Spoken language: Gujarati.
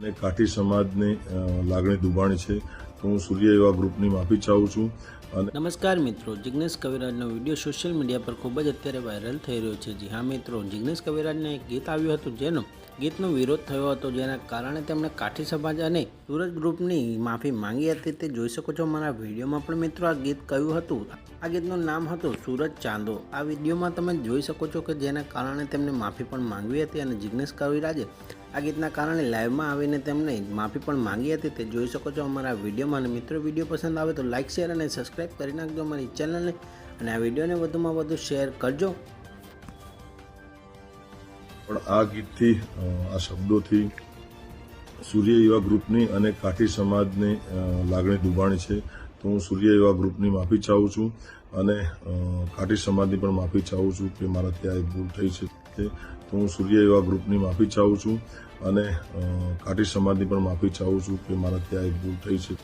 અને કાઠી સમાજની લાગણી દુભાણી છે તો હું સૂર્ય યુવા ગ્રુપની માફી ચાહું છું. અને નમસ્કાર મિત્રો, જિગ્નેશ કવિરાજનો વિડીયો સોશિયલ મીડિયા પર ખૂબ જ અત્યારે વાયરલ થઈ રહ્યો છે. જી હા મિત્રો, જિગ્નેશ કવિરાજને એક ગીત આવ્યું હતું ગીતનો વિરોધ થયો હતો, જેના કારણે તેમણે કાઠી સમાજ અને સૂરજ ગ્રુપની માફી માંગી હતી. તે જોઈ શકો છો મારા વિડીયોમાં. પણ મિત્રો, આ ગીત કયું હતું? આ ગીતનું નામ હતું સૂરજ ચાંદો. આ વિડીયોમાં તમે જોઈ શકો છો કે જેના કારણે તેમને માફી પણ માંગવી હતી અને જિગ્નેશ કવિરાજે આ ગીતના કારણે લાઈવમાં આવીને તેમને માફી પણ માંગી હતી. તે જોઈ શકો છો અમારા વિડીયોમાં. અને મિત્રો, વિડીયો પસંદ આવે તો લાઇક, શેર અને સબસ્ક્રાઈબ કરી નાખજો અમારી ચેનલને અને આ વિડીયોને વધુમાં વધુ શેર કરજો. પણ આ ગીતથી, આ શબ્દોથી સૂર્ય યુવા ગ્રુપની અને કાઠી સમાજની લાગણી દુભાણી છે તો હું સૂર્ય યુવા ગ્રુપની માફી ચાહું છું અને કાઠી સમાજની પણ માફી ચાહું છું કે મારાથી આ એક ભૂલ થઈ છે. તો હું સૂર્ય યુવા ગ્રુપની માફી ચાહું છું અને કાઠી સમાજની પણ માફી ચાહું છું કે મારાથી આ એક ભૂલ થઈ છે.